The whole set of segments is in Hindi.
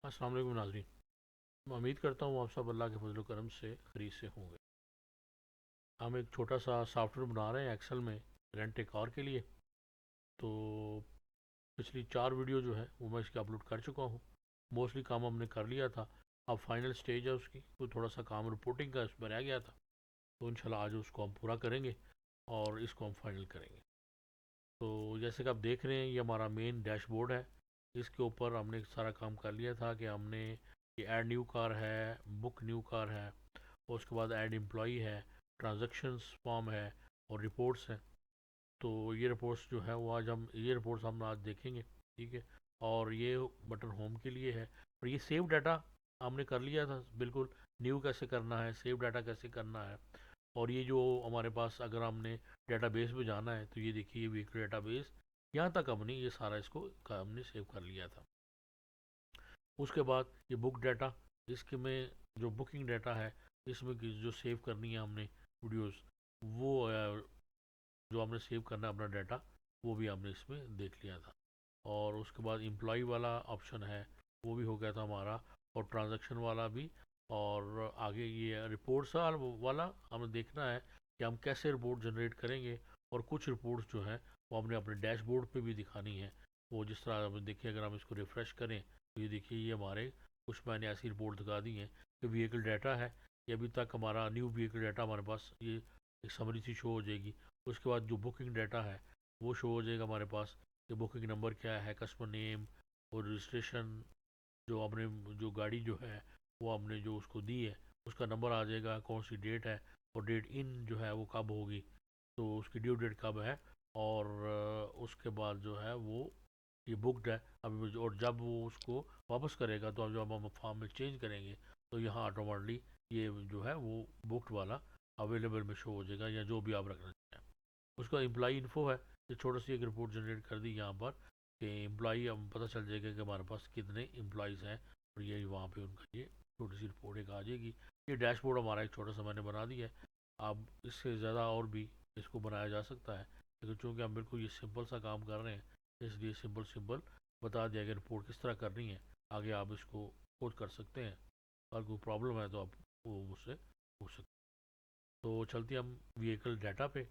अस्सलाम वालेकुम नाज़रीन। मैं उम्मीद करता हूँ आप सब अल्लाह के फजल करम से खरीद से होंगे। हम एक छोटा सा सॉफ्टवेयर बना रहे हैं एक्सेल में रेंट ए कार के लिए। तो पिछली 4 वीडियो जो है वो मैं इसकी अपलोड कर चुका हूँ। मोस्टली काम हमने कर लिया था। अब फाइनल स्टेज है उसकी, तो थोड़ा सा काम रिपोर्टिंग का उसमें रह गया था। तो इंशाल्लाह आज उसको हम पूरा करेंगे और इसको हम फाइनल करेंगे। तो जैसे कि आप देख रहे हैं ये हमारा मेन डैशबोर्ड है। इसके ऊपर हमने सारा काम कर लिया था कि हमने ये ऐड न्यू कार है, बुक न्यू कार है, और उसके बाद ऐड एम्प्लॉई है, ट्रांजैक्शंस फॉर्म है और रिपोर्ट्स हैं। तो ये रिपोर्ट्स जो है वो आज हम ये रिपोर्ट्स हम आज देखेंगे। ठीक है। और ये बटन होम के लिए है। और ये सेव डाटा हमने कर लिया था बिल्कुल। न्यू कैसे करना है, सेव डाटा कैसे करना है। और ये जो हमारे पास अगर हमने डेटाबेस में जाना है तो ये देखिए व्हीकल डेटाबेस, यहाँ तक हमने ये सारा इसको हमने सेव कर लिया था। उसके बाद ये बुक डाटा, इसके में जो बुकिंग डाटा है इसमें जो सेव करनी है हमने वीडियोस, वो जो हमने सेव करना है अपना डाटा, वो भी हमने इसमें देख लिया था। और उसके बाद एम्प्लॉय वाला ऑप्शन है, वो भी हो गया था हमारा, और ट्रांजैक्शन वाला भी। और आगे ये रिपोर्ट्स वाला हमें देखना है कि हम कैसे रिपोर्ट जनरेट करेंगे। और कुछ रिपोर्ट्स जो है वो हमने अपने डैशबोर्ड पे भी दिखानी है। वो जिस तरह हमें देखिए, अगर हम इसको रिफ़्रेश करें तो ये देखिए ये हमारे कुछ मैंने ऐसी रिपोर्ट दिखा दी है कि व्हीकल डाटा है। ये अभी तक हमारा न्यू व्हीकल डाटा हमारे पास ये एक समरी सी शो हो जाएगी। उसके बाद जो बुकिंग डाटा है वो शो हो जाएगा हमारे पास कि बुकिंग नंबर क्या है, कस्टमर नेम और रजिस्ट्रेशन, जो आपने जो गाड़ी जो है वो आपने जो उसको दी है उसका नंबर आ जाएगा, कौन सी डेट है, और डेट इन जो है वो कब होगी, तो उसकी ड्यू डेट कब है। और उसके बाद जो है वो ये बुकड है अभी, और जब वो उसको वापस करेगा तो जब हम फॉर्म में चेंज करेंगे तो यहाँ ऑटोमेटिकली ये जो है वो बुकड वाला अवेलेबल में शो हो जाएगा, या जो भी आप रखना चाहें। उसका एम्प्लॉई इन्फो है, ये छोटी सी एक रिपोर्ट जनरेट कर दी यहाँ पर कि एम्प्लॉई, हम पता चल जाएगा कि हमारे पास कितने एम्प्लॉयज़ हैं। और ये वहाँ पे उनका ये छोटी सी रिपोर्ट एक आ जाएगी। ये डैशबोर्ड हमारा एक छोटा सा मैंने बना दिया है। अब इससे ज़्यादा और भी इसको बनाया जा सकता है, लेकिन चूँकि हम बिल्कुल ये सिंपल सा काम कर रहे हैं इसलिए सिंपल सिंपल बता दिया कि रिपोर्ट किस तरह करनी है। आगे आप इसको खुद कर सकते हैं, अगर कोई प्रॉब्लम है तो आप वो मुझसे पूछ सकते हैं। तो चलते हम व्हीकल डाटा पे।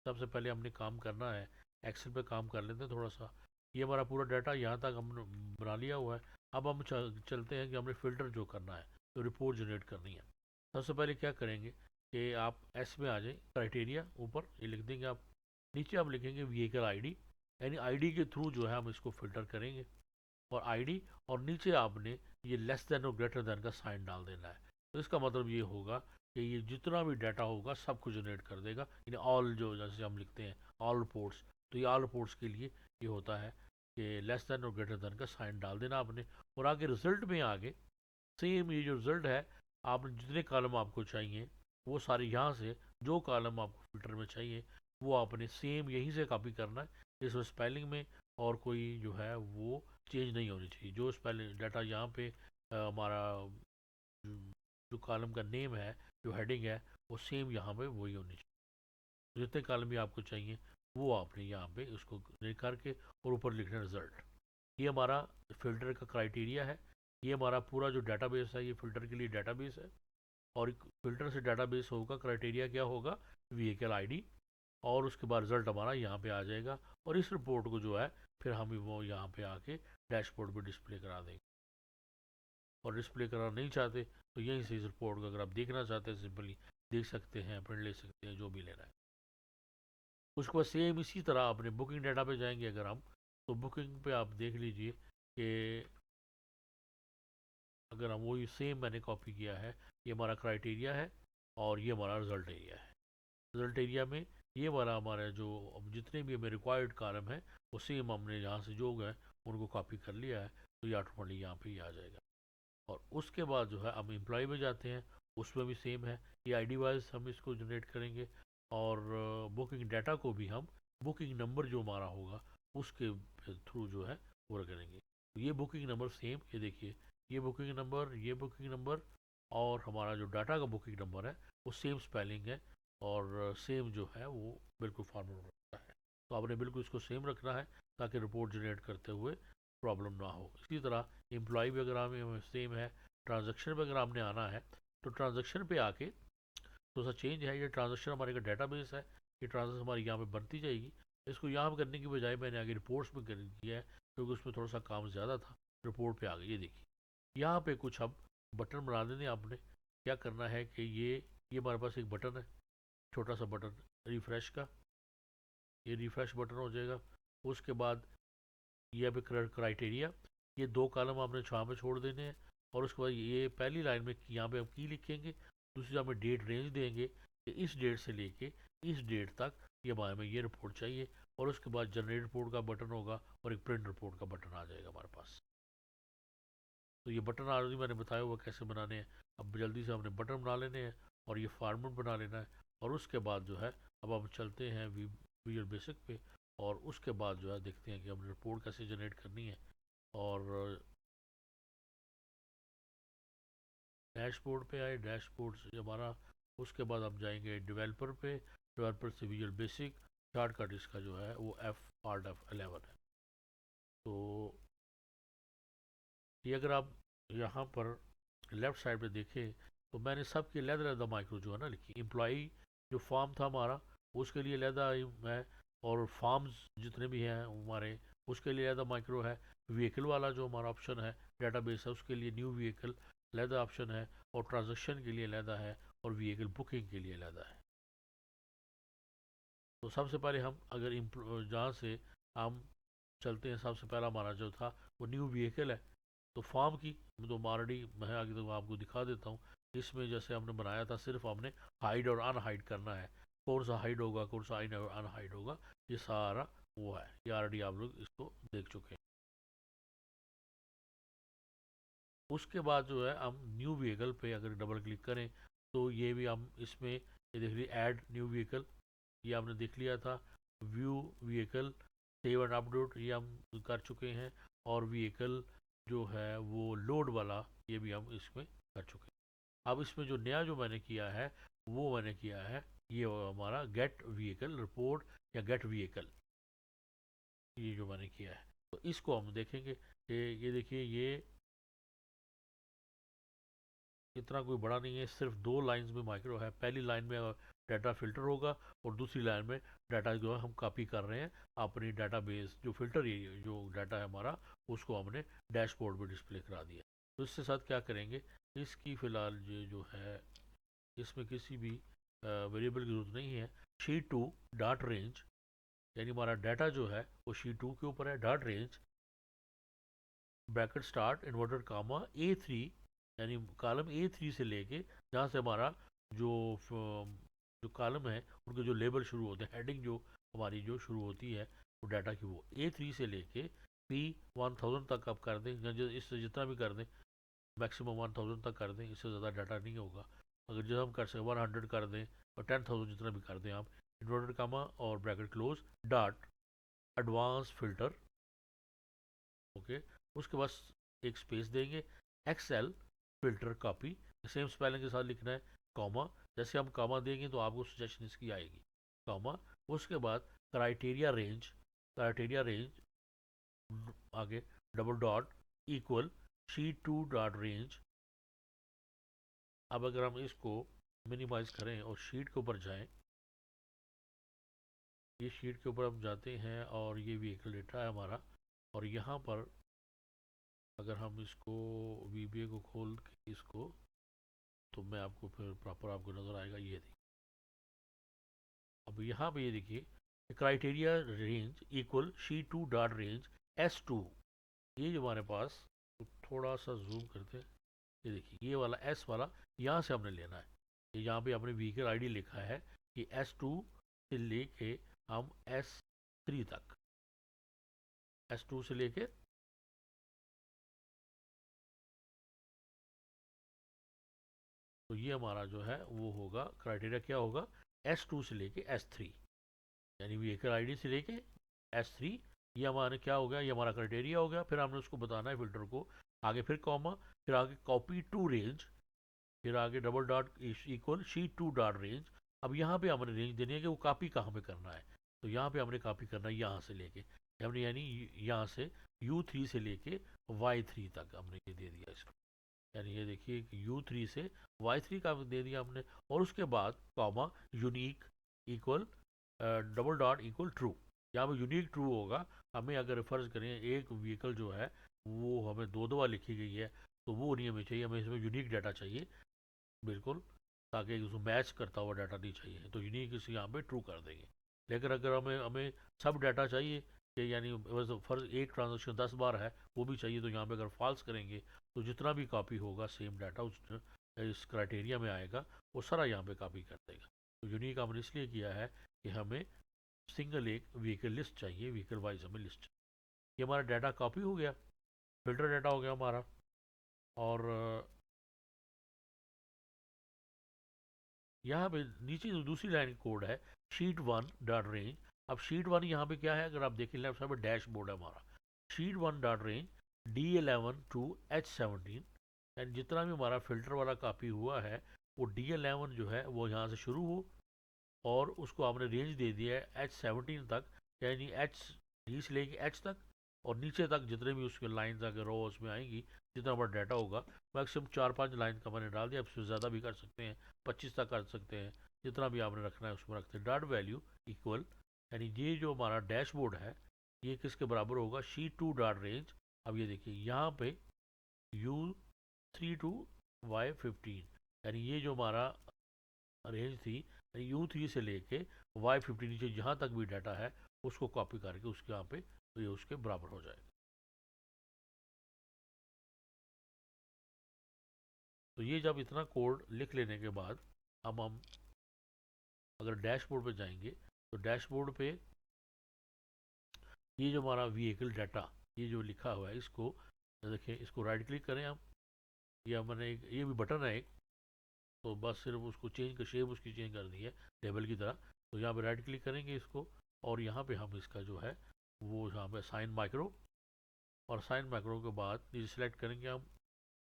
सबसे पहले हमने काम करना है, एक्सेल पे काम कर लेते हैं थोड़ा सा। ये हमारा पूरा डाटा यहाँ तक हमने बना लिया हुआ है। अब हम चलते हैं कि हमने फ़िल्टर जो करना है, तो रिपोर्ट जनरेट करनी है। सबसे पहले क्या करेंगे कि आप एस में आ जाए, क्राइटेरिया ऊपर ये लिख देंगे आप। नीचे आप लिखेंगे व्हीकल आईडी, यानी आईडी के थ्रू जो है हम इसको फ़िल्टर करेंगे। और आईडी, और नीचे आपने ये लेस देन और ग्रेटर देन का साइन डाल देना है। तो इसका मतलब ये होगा कि ये जितना भी डाटा होगा सबको जनरेट कर देगा। यानी ऑल, जो जैसे हम लिखते हैं ऑल रिपोर्ट्स, तो ये ऑल रिपोर्ट्स के लिए ये होता है कि लेस देन और ग्रेटर देन का साइन डाल देना आपने। और आगे रिजल्ट में आगे सेम ये जो रिजल्ट है, आपने जितने कॉलम आपको चाहिए वो सारे यहाँ से, जो कॉलम आपको फिल्टर में चाहिए वो आपने सेम यहीं से कॉपी करना है। इसमें स्पेलिंग में और कोई जो है वो चेंज नहीं होनी चाहिए। जो स्पेलिंग डाटा यहाँ पे हमारा जो कॉलम का नेम है, जो हेडिंग है, वो सेम यहाँ पे वही होनी चाहिए। जितने कॉलम भी आपको चाहिए वो आपने यहाँ पे उसको क्लिक करके और ऊपर लिखना रिजल्ट। ये हमारा फ़िल्टर का क्राइटेरिया है। ये हमारा पूरा जो डाटाबेस है ये फ़िल्टर के लिए डाटाबेस है। और फ़िल्टर से डाटाबेस होगा, क्राइटेरिया क्या होगा, व्हीकल आईडी, और उसके बाद रिज़ल्ट हमारा यहाँ पे आ जाएगा। और इस रिपोर्ट को जो है फिर हम वो यहाँ पे आके डैशबोर्ड पे डिस्प्ले करा देंगे। और डिस्प्ले कराना नहीं चाहते तो यहीं से इस रिपोर्ट को अगर आप देखना चाहते हैं सिंपली देख सकते हैं, प्रिंट ले सकते हैं, जो भी लेना है। उसके बाद सेम इसी तरह अपने बुकिंग डाटा पे जाएंगे अगर हम, तो बुकिंग पे आप देख लीजिए कि अगर हम वही सेम मैंने कॉपी किया है, ये हमारा क्राइटेरिया है और ये हमारा रिजल्ट एरिया है। रिजल्ट एरिया में ये वाला हमारा जो अब जितने भी हमें रिक्वायर्ड कॉलम है वो सेम हमने यहाँ से जो है उनको कॉपी कर लिया है। तो ये ऑटोमेटिक यहाँ पे ही आ जाएगा। और उसके बाद जो है हम एम्प्लॉय में जाते हैं, उसमें भी सेम है। ये आईडी वाइज हम इसको जनरेट करेंगे। और बुकिंग डाटा को भी हम बुकिंग नंबर जो हमारा होगा उसके थ्रू जो है वो करेंगे। तो ये बुकिंग नंबर सेम, ये देखिए ये बुकिंग नंबर, ये बुकिंग नंबर, और हमारा जो डाटा का बुकिंग नंबर है वो सेम स्पेलिंग है। और सेम जो है वो बिल्कुल फॉर्मेट रखता है। तो आपने बिल्कुल इसको सेम रखना है ताकि रिपोर्ट जनरेट करते हुए प्रॉब्लम ना हो। इसी तरह एम्प्लॉय वगैरह में सेम है। ट्रांजेक्शन वगैरह आपने आना है तो ट्रांजेक्शन पे आके तो सा चेंज है, ये ट्रांजेक्शन हमारे का डेटाबेस है, ये ट्रांजेक्शन हमारी यहाँ पे बनती जाएगी। इसको यहाँ पे करने की बजाय मैंने आगे रिपोर्ट्स में कर दिया है क्योंकि उसमें थोड़ा सा काम ज़्यादा था। रिपोर्ट पे आ गई, ये देखिए यहाँ पे कुछ अब बटन बना देने आपने। क्या करना है कि ये हमारे पास एक बटन है, छोटा सा बटन रिफ़्रेश का, ये रिफ़्रेश बटन हो जाएगा। उसके बाद ये पे क्राइटेरिया, ये दो कॉलम आपने छाँ में छोड़ देने हैं। और उसके बाद ये पहली लाइन में यहाँ पे हम की लिखेंगे, दूसरी हमें डेट रेंज देंगे कि इस डेट से लेके इस डेट तक ये हमारे में ये रिपोर्ट चाहिए। और उसके बाद जनरेट रिपोर्ट का बटन होगा और एक प्रिंट रिपोर्ट का बटन आ जाएगा हमारे पास। तो ये बटन ऑलरेडी मैंने बताया हुआ कैसे बनाने हैं। अब जल्दी से हमने बटन बना लेने हैं और ये फॉर्मेट बना लेना है। और उसके बाद जो है अब हम चलते हैं विजुअल बेसिक पे, और उसके बाद जो है देखते हैं कि हम रिपोर्ट कैसे जनरेट करनी है। और डैशबोर्ड पे आए, डैशबोर्ड से हमारा उसके बाद हम जाएंगे डेवलपर पे, डेवलपर से विजुअल बेसिक। शॉर्टकट इसका जो है वो Alt F11 है। तो ये अगर आप यहाँ पर लेफ़्ट साइड पे देखें तो मैंने सबके अलग-अलग माइक्रो जो है ना लिखी। एम्प्लॉई जो फॉर्म था हमारा उसके लिए अलग है, और फॉर्म्स जितने भी हैं हमारे उसके लिए अलग माइक्रो है। व्हीकल वाला जो हमारा ऑप्शन है डेटाबेस है उसके लिए न्यू व्हीकल अलग ऑप्शन है, और ट्रांजेक्शन के लिए अलग है, और व्हीकल बुकिंग के लिए अलग है। तो सबसे पहले हम अगर जहाँ से हम चलते हैं, सबसे पहला हमारा जो था वो न्यू व्हीकल है। तो फॉर्म की तो ऑलरेडी मैं आगे तो आपको दिखा देता हूँ। इसमें जैसे हमने बनाया था सिर्फ हमने हाइड और अनहाइड करना है, कौन सा हाइड होगा कौन सा अनहाइड होगा, ये सारा वो है। ये ऑलरेडी आप लोग इसको देख चुके हैं। उसके बाद जो है हम न्यू व्हीकल पे अगर डबल क्लिक करें तो ये भी हम इसमें ये देख लीजिए ऐड न्यू व्हीकल, ये हमने देख लिया था। View vehicle save and update ये हम कर चुके हैं। और व्हीकल जो है वो लोड वाला ये भी हम इसमें कर चुके हैं। अब इसमें जो नया जो मैंने किया है वो मैंने किया है ये हमारा गेट व्हीकल रिपोर्ट या गेट व्हीकल, ये जो मैंने किया है। तो इसको हम देखेंगे कि ये देखिए ये इतना कोई बड़ा नहीं है, सिर्फ दो लाइंस में माइक्रो है। पहली लाइन में डाटा फिल्टर होगा और दूसरी लाइन में डाटा जो है हम कॉपी कर रहे हैं अपनी डाटाबेस जो फिल्टर जो डाटा है हमारा उसको हमने डैशबोर्ड पे डिस्प्ले करा दिया। तो इसके साथ क्या करेंगे, इसकी फ़िलहाल ये जो है इसमें किसी भी वेरिएबल की ज़रूरत नहीं है। शी टू डॉट रेंज, यानी हमारा डाटा जो है वो शी टू के ऊपर है। Dot range bracket start inverted comma A3, यानी कॉलम A3 से लेके जहाँ से हमारा जो जो कॉलम है उनके जो लेबल शुरू होते हैं, हेडिंग जो हमारी जो शुरू होती है वो डाटा की, वो A3 से लेके P1000 तक आप कर दें, या इससे जितना भी कर दें, मैक्सिमम 1000 तक कर दें, इससे ज़्यादा डाटा नहीं होगा। अगर जो हम कर सकें 100 कर दें और 10,000 जितना भी कर दें आप, इन्वर्टेड कामा और bracket close dot advance filter, okay. उसके बाद एक स्पेस देंगे, Excel filter copy, same spelling के साथ लिखना है, कॉमा। जैसे हम कॉमा देंगे तो आपको सजेशन इसकी आएगी, कॉमा। उसके बाद क्राइटेरिया रेंज आगे double dot equal sheet to dot range. अब अगर हम इसको मिनिमाइज करें और शीट के ऊपर जाएं, ये शीट के ऊपर हम जाते हैं और ये व्हीकल डेटा है हमारा। और यहाँ पर अगर हम इसको VBA को खोल के इसको, तो मैं आपको फिर प्रॉपर आपको नज़र आएगा। ये देखिए अब यहाँ पे ये देखिए criteria range equal she to dot range S2, ये जो हमारे पास, तो थोड़ा सा जूम करते हैं, ये देखिए ये वाला S वाला यहाँ से हमने लेना है। ये यहाँ पे हमने व्हीकल ID लिखा है कि S2 से लेके हम S3 तक, S2 से लेके तो ये हमारा जो है वो होगा क्राइटेरिया, क्या होगा S2 से लेके S3, यानी व्हीकल आईडी से लेके S3। ये हमारे क्या हो गया, ये हमारा क्राइटेरिया हो गया। फिर हमने उसको बताना है फिल्टर को, आगे फिर कॉमा, फिर आगे कॉपी टू रेंज, फिर आगे double dot equal sheet to dot range. अब यहाँ पे हमने रेंज देनी है कि वो कॉपी कहाँ पे करना है, तो यहाँ पे हमने कॉपी करना है यहाँ से लेके यानी यहाँ से U3 से लेके Y3 तक हमने ये दे दिया इसको। यानी ये देखिए कि U3 से Y3 का दे दिया हमने, और उसके बाद comma unique equal double dot equal true. यहाँ पे यूनिक ट्रू होगा। हमें अगर फर्ज करें एक व्हीकल जो है वो हमें दो दो बार लिखी गई है, तो वो नहीं हमें चाहिए, हमें इसमें यूनिक डाटा चाहिए बिल्कुल, ताकि उसको मैच करता हुआ डाटा नहीं चाहिए, तो यूनिक इस यहाँ पे ट्रू कर देंगे। लेकिन अगर हमें हमें सब डाटा चाहिए कि यानी बस फर्ज एक ट्रांजेक्शन 10 बार है वो भी चाहिए, तो यहाँ पे अगर फॉल्स करेंगे तो जितना भी कॉपी होगा सेम डाटा उस इस क्राइटेरिया में आएगा, वो सारा यहाँ पे कॉपी कर देगा। तो यूनिक हमने इसलिए किया है कि हमें सिंगल एक व्हीकल लिस्ट चाहिए, व्हीकल वाइज हमें लिस्ट। ये हमारा डाटा कॉपी हो गया, फिल्टर डाटा हो गया हमारा। और यहाँ पे नीचे जो दूसरी लाइन कोड है शीट वन डॉट रेंज। अब शीट वन यहाँ पे क्या है, अगर आप देखें लेफ्ट साइड पे डैशबोर्ड है हमारा। Sheet one dot range D11 to H17, and जितना भी हमारा फिल्टर वाला कॉपी हुआ है वो D11 जो है वो यहाँ से शुरू हो, और उसको आपने रेंज दे दिया है H17 तक, यानी D से लेके H तक, और नीचे तक जितने भी उसके लाइन्स अगर रो उसमें आएंगी, जितना बड़ा डाटा होगा, मैक्सिमम 4-5 लाइन का मैंने डाल दिया। उससे ज़्यादा भी कर सकते हैं, 25 तक कर सकते हैं, जितना भी आपने रखना है उसमें रखते हैं। डॉट वैल्यू इक्वल, यानी ये जो हमारा डैशबोर्ड है ये किसके बराबर होगा, शी2 डॉट रेंज। अब ये देखिए यहाँ पे U3 टू Y15, यानी ये जो हमारा रेंज थी U3 से लेके Y15 नीचे जहाँ तक भी डाटा है उसको कॉपी करके उसके यहाँ पे तो ये उसके बराबर हो जाएगा। तो ये जब इतना कोड लिख लेने के बाद हम अगर डैशबोर्ड पे जाएंगे, तो डैशबोर्ड पे ये जो हमारा व्हीकल डाटा ये जो लिखा हुआ है इसको देखिए, इसको राइट क्लिक करें हम। ये हमने एक ये भी बटन है एक, तो बस सिर्फ उसको चेंज कर, शेप उसकी चेंज कर दी है टेबल की तरह। तो यहाँ पे राइट क्लिक करेंगे इसको, और यहाँ पे हम इसका जो है वो यहाँ पे साइन माइक्रो, और साइन माइक्रो के बाद ये सिलेक्ट करेंगे हम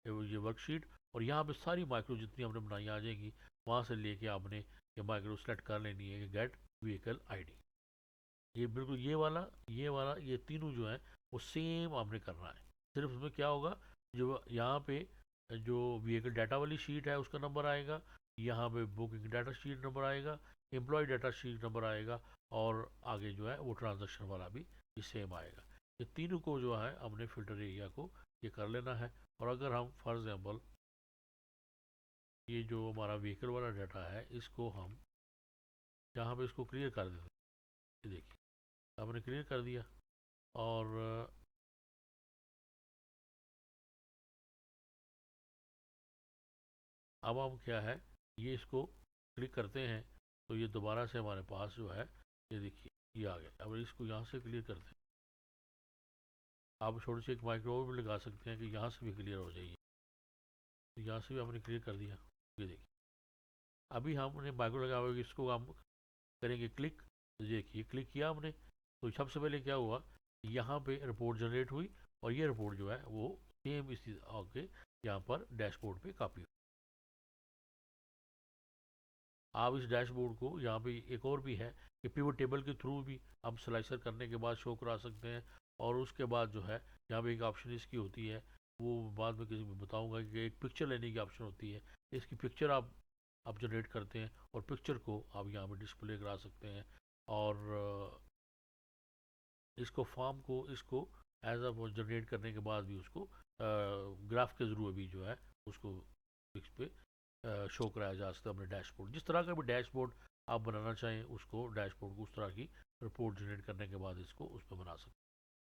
ये वर्कशीट, और यहाँ पे सारी माइक्रो जितनी हमने बनाई आ जाएंगी। वहाँ से लेके आपने ये माइक्रो सेलेक्ट कर लेनी है कि गेट व्हीकल आईडी। ये बिल्कुल ये वाला ये तीनों जो है वो सेम आपने करना है। सिर्फ उसमें क्या होगा, जो यहाँ पे जो व्हीकल डाटा वाली शीट है उसका नंबर आएगा, यहाँ पे बुकिंग डाटा शीट नंबर आएगा, एम्प्लॉय डाटा शीट नंबर आएगा, और आगे जो है वो ट्रांजेक्शन वाला भी ये सेम आएगा। ये तीनों को जो है हमने फिल्टर एरिया को ये कर लेना है। और अगर हम फॉर एग्जाम्पल ये जो हमारा व्हीकल वाला डाटा है इसको हम यहाँ पे इसको क्लियर कर देते हैं। ये देखिए हमने क्लियर कर दिया, और अब हम क्या है ये इसको क्लिक करते हैं, तो ये दोबारा से हमारे पास जो है ये देखिए ये आ गया। अब इसको यहाँ से क्लियर करते हैं। आप छोटी सी एक माइक्रो भी लगा सकते हैं कि यहाँ से भी क्लियर हो जाइए। तो यहाँ से भी हमने क्लियर कर दिया। ये देखिए अभी हमने माइक्रो लगा हुआ है, इसको हम करेंगे क्लिक। तो देखिए क्लिक किया हमने, तो सबसे पहले क्या हुआ, यहाँ पे रिपोर्ट जनरेट हुई, और ये रिपोर्ट जो है वो सेम इसी आके यहाँ पर डैशबोर्ड पे कॉपी। आप इस डैशबोर्ड को यहाँ पे एक और भी है कि पिवट टेबल के थ्रू भी हम स्लाइसर करने के बाद शो करा सकते हैं। और उसके बाद जो है यहाँ पे एक ऑप्शन इसकी होती है, वो बाद में किसी में बताऊंगा कि एक पिक्चर लेने की ऑप्शन होती है। इसकी पिक्चर आप जनरेट करते हैं, और पिक्चर को आप यहाँ पे डिस्प्ले करा सकते हैं। और इसको फॉर्म को इसको एज अ जनरेट करने के बाद भी उसको ग्राफ के जरूर भी जो है उसको इस पे शो कराया जा सकता है अपने डैशबोर्ड। जिस तरह का भी डैशबोर्ड आप बनाना चाहें उसको डैशबोर्ड को उस तरह की रिपोर्ट जनरेट करने के बाद इसको उस पर बना सकते हैं।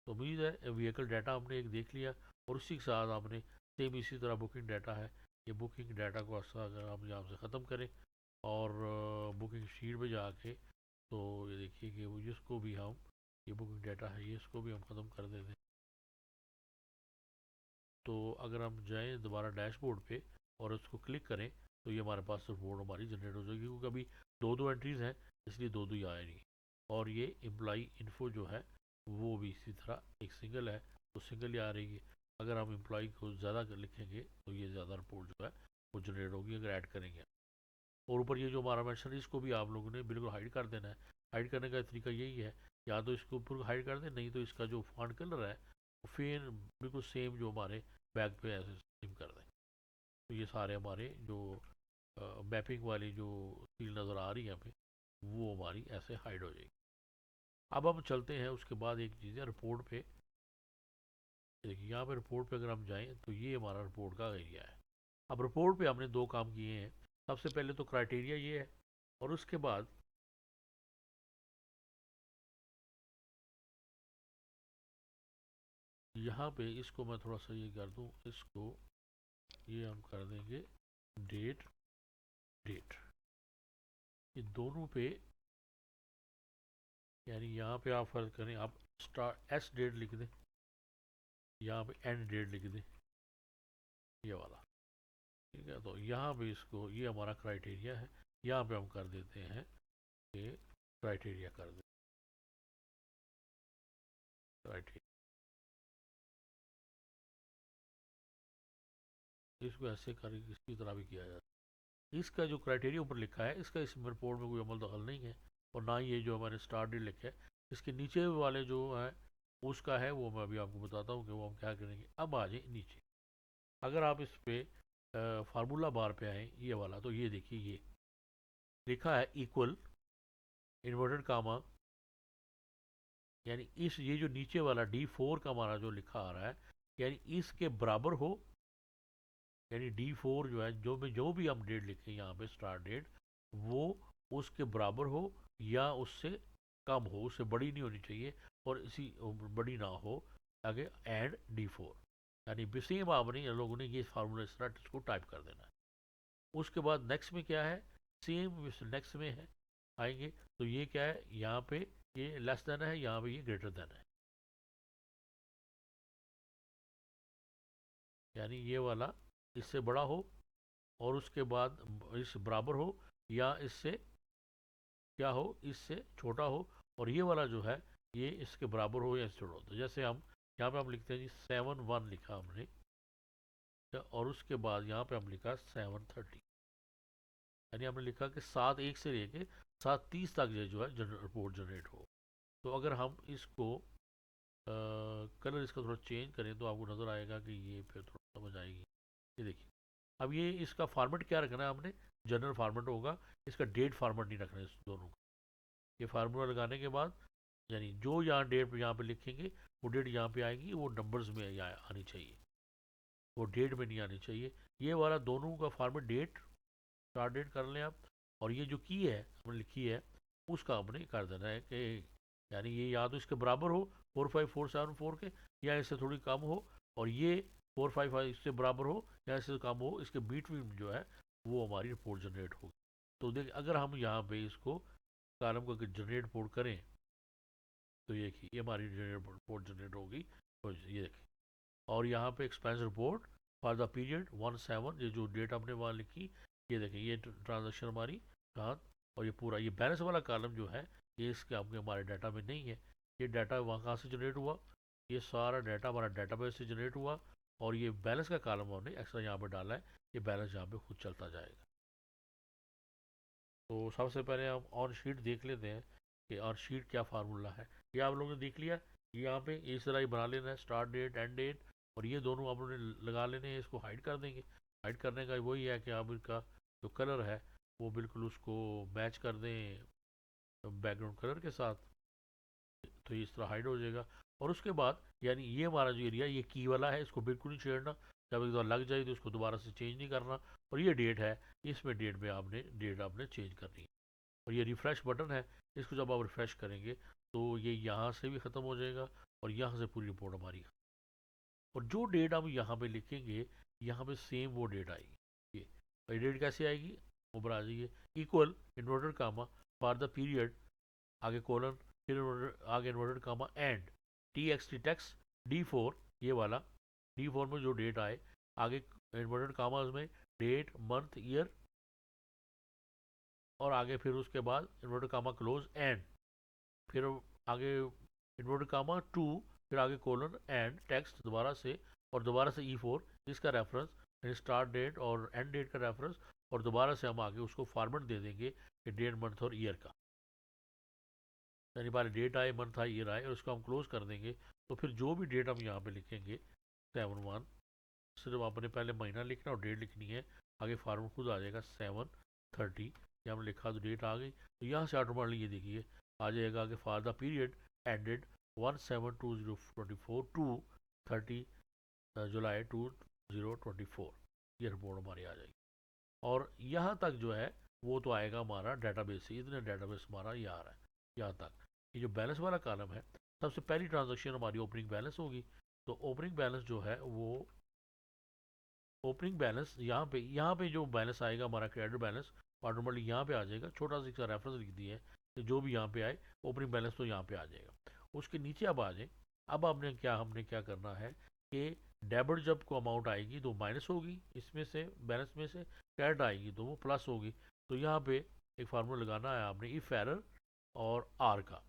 तो उम्मीद है व्हीकल डाटा हमने एक देख लिया, और उसी के साथ आपने सेम इसी तरह बुकिंग डाटा है, ये बुकिंग डाटा को अगर हम यहाँ से ख़त्म करें और बुकिंग शीट में जाके, तो ये देखिए कि वो जिसको भी हम ये बुकिंग डाटा है ये इसको भी हम ख़त्म कर देते हैं। तो अगर हम जाएँ दोबारा डैशबोर्ड पे और उसको क्लिक करें, तो ये हमारे पास रिपोर्ट हमारी जनरेट हो जाएगी, क्योंकि अभी दो दो एंट्रीज़ हैं इसलिए दो दो ही आए नहीं। और ये एम्प्लॉई इन्फो जो है वो भी इसी तरह एक सिंगल है, तो सिंगल ही आ रही है। अगर हम एम्प्लॉई को ज़्यादा लिखेंगे तो ये ज़्यादा रिपोर्ट जो है वो जनरेट होगी अगर ऐड करेंगे। और ऊपर ये जो हमारा मेंशन है इसको भी आप लोगों ने बिल्कुल हाइड कर देना है। हाइड करने का तरीका यही है या तो इसके ऊपर हाइड कर दें, नहीं तो इसका जो फॉन्ट कलर है वो फिर बिल्कुल सेम जो हमारे बैक पे ऐसे सेम कर दें। तो ये सारे हमारे जो मैपिंग वाली जो फील्ड नज़र आ रही है हमें, वो हमारी ऐसे हाइड हो जाएगी। अब हम चलते हैं उसके बाद एक चीज़ है रिपोर्ट पे। देखिए यहाँ पे रिपोर्ट पे अगर हम जाएं तो ये हमारा रिपोर्ट का एरिया है। अब रिपोर्ट पे हमने दो काम किए हैं। सबसे पहले तो क्राइटेरिया ये है, और उसके बाद यहाँ पे इसको मैं थोड़ा सा ये कर दूँ, इसको ये हम कर देंगे डेट डेट। ये दोनों पे, यानी यहाँ पे आप फर्ज करें, आप स्टार्ट एस डेट लिख दें, यहाँ पे एंड डेट लिख दें, ये वाला। ठीक है, तो यहाँ पे इसको, ये हमारा क्राइटेरिया है, यहाँ पे हम कर देते हैं कि क्राइटेरिया कर दें, क्राइटेरिया। इसको ऐसे कर इसकी तरह भी किया जाता है। इसका जो क्राइटेरिया ऊपर लिखा है, इसका इस रिपोर्ट में कोई अमल दखल नहीं है, और ना ही ये जो हमारे स्टार डेट लिखा है इसके नीचे वाले जो है उसका है, वो मैं अभी आपको बताता हूँ कि वो हम क्या करेंगे। अब आ जाए नीचे, अगर आप इस पे फार्मूला बार पे आए, ये वाला, तो ये देखिए ये लिखा है इक्वल इन्वर्टेड कामा, यानी इस ये जो नीचे वाला D4 का हमारा जो लिखा आ रहा है, यानी इसके बराबर हो, यानी D4 जो है, जो भी हम डेट लिखें यहाँ पे स्टार्ट डेट, वो उसके बराबर हो या उससे कम हो, उससे बड़ी नहीं होनी चाहिए और इसी बड़ी ना हो आगे, एंड D4। यानी सेम आपने लोगों ने ये फार्मूला इस तरह इसको टाइप कर देना है। उसके बाद नेक्स्ट में क्या है, सेम नेक्स्ट में है आएंगे, तो ये क्या है, यहाँ पे ये लेस देन है, यहाँ पे ये ग्रेटर देन है, यानी ये वाला इससे बड़ा हो और उसके बाद इस बराबर हो, या इससे क्या हो, इससे छोटा हो, और ये वाला जो है ये इसके बराबर हो या इससे छोटा हो। तो जैसे हम यहाँ पे हम लिखते हैं जी 7-1 लिखा हमने, और उसके बाद यहाँ पे हम लिखा 7:30, यानी हमने लिखा कि 7:01 से लेके 7:30 तक ये जो है रिपोर्ट जनरेट हो। तो अगर हम इसको कलर इसका थोड़ा चेंज करें तो आपको नज़र आएगा कि ये फिर थोड़ा समझ आएगी। ये देखिए, अब ये इसका फॉर्मेट क्या रखना है हमने, जनरल फॉर्मेट होगा, इसका डेट फॉर्मेट नहीं रखना है इस दोनों का। ये फार्मूला लगाने के बाद, यानी जो यहाँ डेट यहाँ पे लिखेंगे वो डेट यहाँ पे आएगी, वो नंबर्स में आनी चाहिए, वो डेट में नहीं आनी चाहिए। ये वाला दोनों का फॉर्मेट डेट, स्टार्ट डेट कर लें आप, और ये जो की है हमने लिखी है उसका हमने कर देना है कि, यानी ये या तो इसके बराबर हो 45474 के, या इससे थोड़ी कम हो, और ये 455 इससे बराबर हो या इससे कम हो, इसके बीच में जो है वो हमारी रिपोर्ट जनरेट होगी। तो देख, अगर हम यहाँ पे इसको कॉलम को जनरेट रिपोर्ट करें, तो ये देखिए ये हमारी रिपोर्ट जनरेट होगी, तो ये देखिए। और यहाँ पे expense report for the period 17, ये जो डेट हमने वहाँ लिखी, ये देखिए ये ट्रांजेक्शन हमारी कहाँ, और ये पूरा ये बैलेंस वाला कॉलम जो है ये इसके आपके हमारे डाटा में नहीं है। ये डाटा वहाँ कहाँ से जनरेट हुआ, ये सारा डाटा हमारा डाटाबेस से जनरेट हुआ, और ये बैलेंस का कॉलम हमने एक्स्ट्रा यहाँ पर डाला है, ये बैलेंस यहाँ पे खुद चलता जाएगा। तो सबसे पहले हम ऑन शीट देख लेते हैं कि ऑन शीट क्या फार्मूला है। ये आप लोगों ने देख लिया, यहाँ पे इस तरह ही बना लेना है, स्टार्ट डेट एंड डेट, और ये दोनों आप लोगों ने लगा लेने हैं, इसको हाइड कर देंगे। हाइड करने का वही है कि आप इनका जो कलर है वो बिल्कुल उसको मैच कर दें बैकग्राउंड कलर के साथ, तो ये इस तरह हाइड हो जाएगा। और उसके बाद यानी ये हमारा जो एरिया ये की वाला है, इसको बिल्कुल नहीं छेड़ना, जब एक बार लग जाए तो इसको दोबारा से चेंज नहीं करना। और ये डेट है, इसमें डेट में आपने डेट आपने चेंज करनी है। और ये रिफ़्रेश बटन है, इसको जब आप रिफ़्रेश करेंगे तो ये यहाँ से भी ख़त्म हो जाएगा और यहाँ से पूरी रिपोर्ट हमारी। और जो डेट हम यहाँ पे लिखेंगे, यहाँ पे सेम वो डेट आएगी। ये डेट कैसे आएगी, ऊपर आ जाइए, equal inverted comma for the period, आगे कोलन, फिर आगे inverted comma and TXT text D4, ये वाला D4 में जो डेट आए, आगे इन्वर्टेड कामाज में डेट मंथ ईयर, और आगे फिर उसके बाद इन्वर्टेड कामा क्लोज एंड, फिर आगे इन्वर्टेड कामा टू, फिर आगे कोलन एंड टेक्स्ट दोबारा से, और दोबारा से E4 इसका रेफरेंस स्टार्ट डेट और एंड डेट का रेफरेंस, और दोबारा से हम आगे उसको फॉर्मेट दे देंगे कि डेट मंथ और ईयर का। यानी पहले डेट आए, मंथ आए, ईयर आए, और उसको हम क्लोज कर देंगे। तो फिर जो भी डेट हम यहाँ पे लिखेंगे 7/1, सिर्फ आपने पहले महीना लिखना और डेट लिखनी है। आगे फार्मूला खुद आ जाएगा 7/30, ये हमने लिखा तो डेट आ गई। तो यहाँ से ऑटोमेटिकली ये देखिए आ जाएगा आगे for the period ended 1/7/2024 to 30 July 2024, ये रिपोर्ट हमारी आ जाएगी। और यहाँ तक जो है वो तो आएगा हमारा डाटाबेस से, इतने डाटाबेस हमारा ये आ रहा है यहाँ तक। ये जो बैलेंस वाला कॉलम है, सबसे पहली ट्रांजेक्शन हमारी ओपनिंग बैलेंस होगी। तो ओपनिंग बैलेंस जो है वो ओपनिंग बैलेंस यहाँ पे जो बैलेंस आएगा हमारा क्रेडिट बैलेंस ऑटोमेटिकली यहाँ पे आ जाएगा। छोटा सा इसका रेफरेंस लिख दिया है कि जो भी यहाँ पे आए ओपनिंग बैलेंस तो यहाँ पे आ जाएगा। उसके नीचे अब आ जाए, अब हमने क्या करना है कि डेबिट जब को अमाउंट आएगी तो माइनस होगी इसमें से, बैलेंस में से। क्रेडिट आएगी तो वो प्लस होगी। तो यहाँ पे एक फार्मूला लगाना है आपने, इफ एरर और आर का।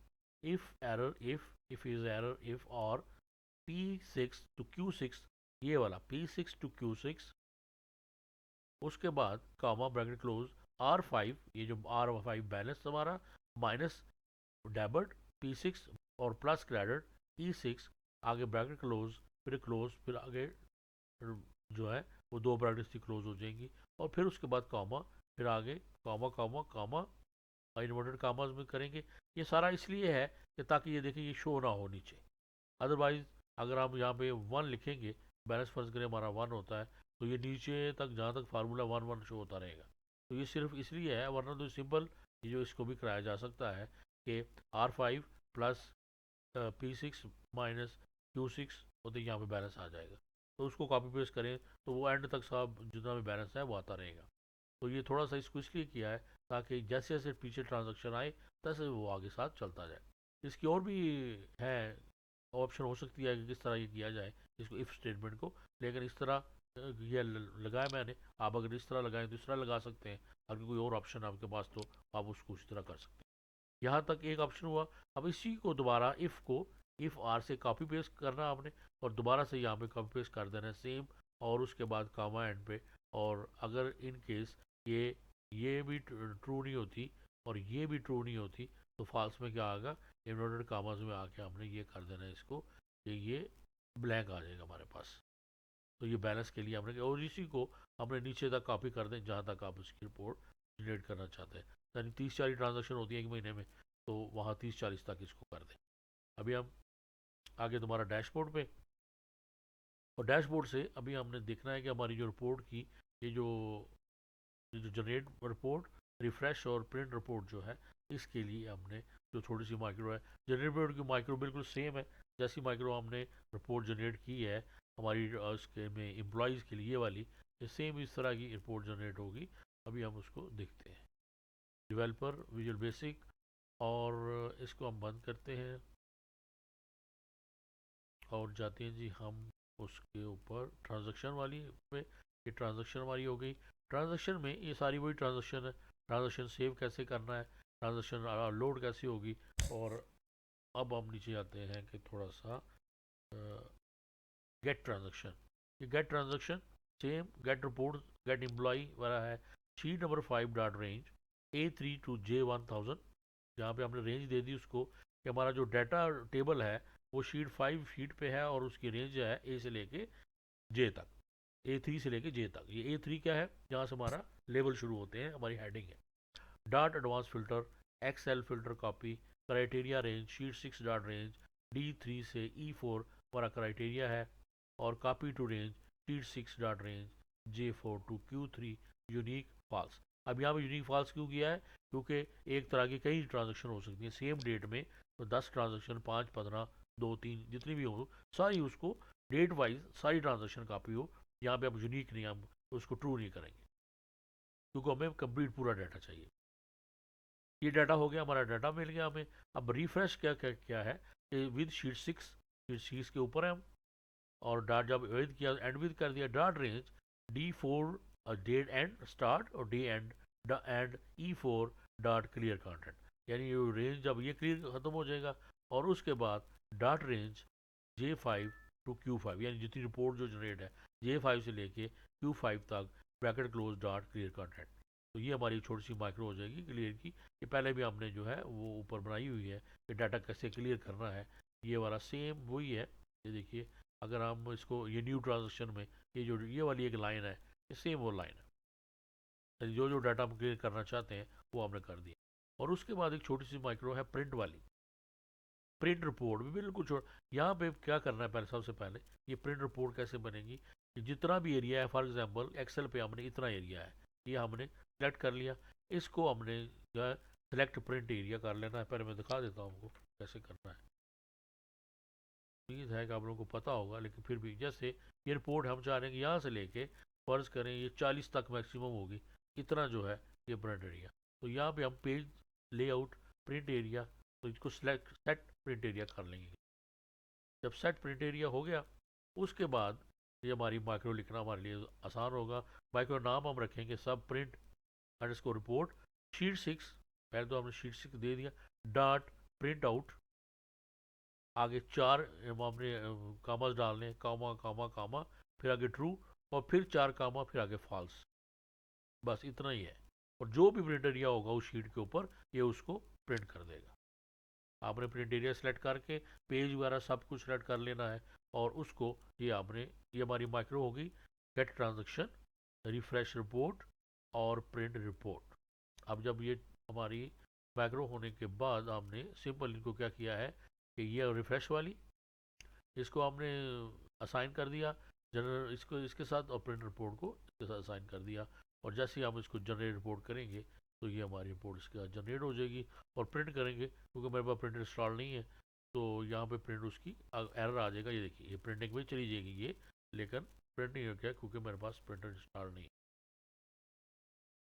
इफ इज एरर इफ और P6 to Q6, ये वाला P6 to Q6, उसके बाद कामा ब्रैकेट क्लोज R5, ये जो R5 बैलेंस हमारा माइनस डेबिट P6 और प्लस क्रेडिट E6, आगे ब्रैकेट क्लोज, फिर आगे जो है वो दो ब्रैकेट से क्लोज हो जाएंगी। और फिर उसके बाद कामा, फिर आगे कामा कामा कामा, इन्वर्टेड कामाज में करेंगे। ये सारा इसलिए है कि ताकि ये देखें ये शो ना हो नीचे। अदरवाइज अगर आप यहाँ पे 1 लिखेंगे, बैलेंस फर्ज करें हमारा 1 होता है, तो ये नीचे तक जहाँ तक फार्मूला 1 1 शो होता रहेगा। तो ये सिर्फ इसलिए है, वरना तो सिंपल ये जो इसको भी कराया जा सकता है कि R5 plus P6 minus Q6 होते यहाँ पे बैलेंस आ जाएगा। तो उसको कॉपी पेस्ट करें तो वो एंड तक सब जितना भी बैलेंस है वो आता रहेगा। तो ये थोड़ा सा इसको इसलिए किया है ताकि जैसे जैसे पीछे ट्रांजेक्शन आए तैसे वो आगे साथ चलता जाए। इसकी और भी है ऑप्शन हो सकती है कि किस तरह ये किया जाए इसको, इफ स्टेटमेंट को। लेकिन इस तरह ये लगाया मैंने, आप अगर इस तरह लगाएं तो इस तरह लगा सकते हैं। अगर कोई और ऑप्शन है आपके पास तो आप उसको उसी तरह कर सकते हैं। यहाँ तक एक ऑप्शन हुआ। अब इसी को दोबारा इफ आर से कॉपी पेस्ट करना आपने, और दोबारा से यहाँ पे कॉपी पेस्ट कर देना है सेम, और उसके बाद कामा एंड पे। और अगर इन केस ये भी ट्रू नहीं होती और ये भी ट्रू नहीं होती तो फॉल्स में क्या आएगा, इन्वर्टेड कामाज में आके हमने ये कर देना है इसको कि ये ब्लैंक आ जाएगा हमारे पास। तो ये बैलेंस के लिए हमने, और इसी को हमने नीचे तक कॉपी कर दें जहाँ तक आप उसकी रिपोर्ट जनरेट करना चाहते हैं। यानी 30-40 ट्रांजेक्शन होती है एक महीने में, तो वहाँ 30-40 तक इसको कर दें। अभी हम आगे तुम्हारा डैशबोर्ड पे, और डैशबोर्ड से अभी हमने देखना है कि हमारी जो रिपोर्ट की ये जो जनरेट रिपोर्ट, रिफ्रेश और प्रिंट रिपोर्ट जो है, इसके लिए हमने जो थोड़ी सी माइक्रो है, जनरेट रिपोर्ट की माइक्रो बिल्कुल सेम है जैसी माइक्रो हमने रिपोर्ट जनरेट की है हमारी उसके में एम्प्लॉयज़ के लिए वाली, ये सेम इस तरह की रिपोर्ट जनरेट होगी। अभी हम उसको देखते हैं। डेवलपर विजुअल बेसिक, और इसको हम बंद करते हैं और जाते हैं जी हम उसके ऊपर ट्रांजैक्शन वाली पे। ये ट्रांजैक्शन हमारी हो गई। ट्रांजैक्शन में ये सारी वही ट्रांजैक्शन है, ट्रांजैक्शन सेव कैसे करना है, ट्रांजैक्शन लोड कैसे होगी। और अब हम नीचे आते हैं कि थोड़ा सा गेट ट्रांजैक्शन। ये get transaction same get report get employ वाला है। Sheet number 5 dot range A3 to J1000, जहाँ पे हमने रेंज दे दी उसको कि हमारा जो डाटा टेबल है वो शीट 5 शीट पे है, और उसकी रेंज है ए से लेके जे तक, A3 से लेके जे तक। ये A3 क्या है, जहाँ से हमारा लेवल शुरू होते हैं, हमारी हेडिंग है। Dot advance filter XL filter copy criteria range sheet 6 dot range D3 से E4 हमारा क्राइटेरिया है, और copy to range sheet 6 dot range J4 to Q3 unique false. अब यहाँ पे यूनिक फॉल्स क्यों किया है, क्योंकि एक तरह की कई ट्रांजेक्शन हो सकती है सेम डेट में। तो 10 ट्रांजेक्शन, 5, 15, 2, 3 जितनी भी हो सारी उसको डेट वाइज सारी ट्रांजेक्शन कॉपी हो। यहाँ पे आप यूनिक नहीं, हम उसको ट्रू नहीं करेंगे क्योंकि हमें कंप्लीट पूरा डाटा चाहिए। ये डाटा हो गया, हमारा डाटा मिल गया हमें। अब रिफ्रेश क्या है कि विद शीट 6 के ऊपर है हम, और डॉट जब विद किया एंड विद कर दिया dot range D4 date and start, और day and and E4 dot clear content. यानी ये रेंज जब ये क्लियर खत्म हो जाएगा, और उसके बाद dot range J5 to Q5, यानी जितनी रिपोर्ट जो जनरेट है J5 से लेके Q5 तक bracket close dot clear content. तो ये हमारी छोटी सी माइक्रो हो जाएगी क्लियर की। ये पहले भी हमने जो है वो ऊपर बनाई हुई है कि डाटा कैसे क्लियर करना है। ये वाला सेम वही है। ये देखिए, अगर हम इसको ये न्यू ट्रांजेक्शन में ये वाली एक लाइन है, ये सेम वो लाइन है। जो जो डाटा हम क्लियर करना चाहते हैं वो हमने कर दिया। और उसके बाद एक छोटी सी माइक्रो है प्रिंट वाली। प्रिंट रिपोर्ट भी बिल्कुल छोड़। यहाँ पे क्या करना है, पहले सबसे पहले ये प्रिंट रिपोर्ट कैसे बनेगी कि जितना भी एरिया है, फॉर एग्जांपल एक्सेल पे हमने इतना एरिया है, ये हमने सेलेक्ट कर लिया। इसको हमने जो है सेलेक्ट प्रिंट एरिया कर लेना है। पहले मैं दिखा देता हूँ आपको कैसे करना है। उम्मीद है कि आप लोगों को पता होगा, लेकिन फिर भी जैसे ये रिपोर्ट हम चाह रहे हैं कि यहाँ से लेके फर्ज करें ये 40 तक मैक्सिमम होगी, इतना जो है ये प्रिंट एरिया। तो यहाँ पे हम पेज लेआउट प्रिंट एरिया, तो इसको सेलेक्ट सेट प्रिंट एरिया कर लेंगे। जब सेट प्रिंट एरिया हो गया, उसके बाद ये हमारी माइक्रो लिखना हमारे लिए आसान होगा। माइक्रो नाम हम रखेंगे सब प्रिंट अंडरस्कोर रिपोर्ट शीट 6। पहले तो हमने शीट 6 दे दिया, डॉट प्रिंट आउट। आगे 4 हमने कामास डालने, कामा कामा कामा, फिर आगे ट्रू, और फिर 4 कामा, फिर आगे फॉल्स। बस इतना ही है। और जो भी प्रिंट एरिया होगा उस शीट के ऊपर, ये उसको प्रिंट कर देगा। आपने प्रिंट एरिया सेलेक्ट करके पेज वगैरह सब कुछ सेलेक्ट कर लेना है। और उसको ये हमारी माइक्रो होगी गेट ट्रांजेक्शन, रिफ्रेश रिपोर्ट और प्रिंट रिपोर्ट। अब जब ये हमारी माइक्रो होने के बाद हमने सिंपल इनको क्या किया है कि ये रिफ्रेश वाली, इसको हमने असाइन कर दिया जनरल, इसको इसके साथ, और प्रिंट रिपोर्ट को इसके साथ असाइन कर दिया। और जैसे ही हम इसको जनरेट रिपोर्ट करेंगे तो ये हमारी रिपोर्ट इसके साथ जनरेट हो जाएगी। और प्रिंट करेंगे, क्योंकि मेरे पास प्रिंटर इंस्टॉल नहीं है, तो यहाँ पे प्रिंट उसकी एरर आ जाएगा। ये देखिए, ये प्रिंटिंग में चली जाएगी ये, लेकिन प्रिंट नहीं हो गया क्योंकि मेरे पास प्रिंटर इंस्टॉल नहीं है।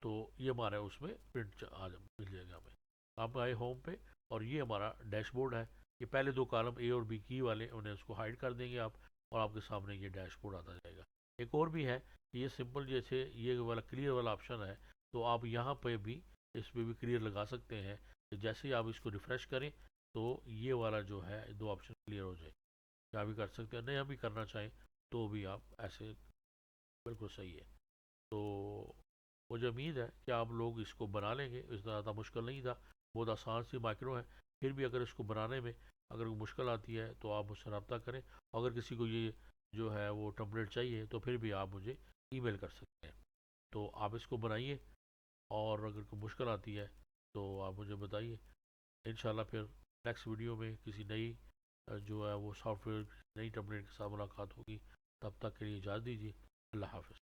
तो ये हमारा उसमें प्रिंट आ मिल जाएगा हमें। आप आए होम पे, और ये हमारा डैशबोर्ड है। ये पहले 2 कॉलम ए और बी की वाले, उन्हें उसको हाइड कर देंगे आप, और आपके सामने ये डैशबोर्ड आता जाएगा। एक और भी है, ये सिंपल जैसे ये वाला क्लियर वाला ऑप्शन है, तो आप यहाँ पे भी इस पर भी क्लियर लगा सकते हैं कि जैसे ही आप इसको रिफ़्रेश करें तो ये वाला जो है 2 ऑप्शन क्लियर हो जाए। क्या भी कर सकते हैं, नहीं हम भी करना चाहें तो भी आप ऐसे, बिल्कुल सही है। तो मुझे उम्मीद है कि आप लोग इसको बना लेंगे। इस ज़्यादा मुश्किल नहीं था, बहुत आसान सी माइक्रो है। फिर भी अगर इसको बनाने में अगर कोई मुश्किल आती है तो आप मुझसे रब्ता करें। अगर किसी को ये जो है वो टेम्पलेट चाहिए तो फिर भी आप मुझे ईमेल कर सकते हैं। तो आप इसको बनाइए, और अगर कोई मुश्किल आती है तो आप मुझे बताइए। इंशाल्लाह फिर नेक्स्ट वीडियो में किसी नई जो है वो सॉफ्टवेयर नई टेम्पलेट के साथ मुलाकात होगी। तब तक के लिए इजाज़त दीजिए। अल्लाह हाफ़िज़।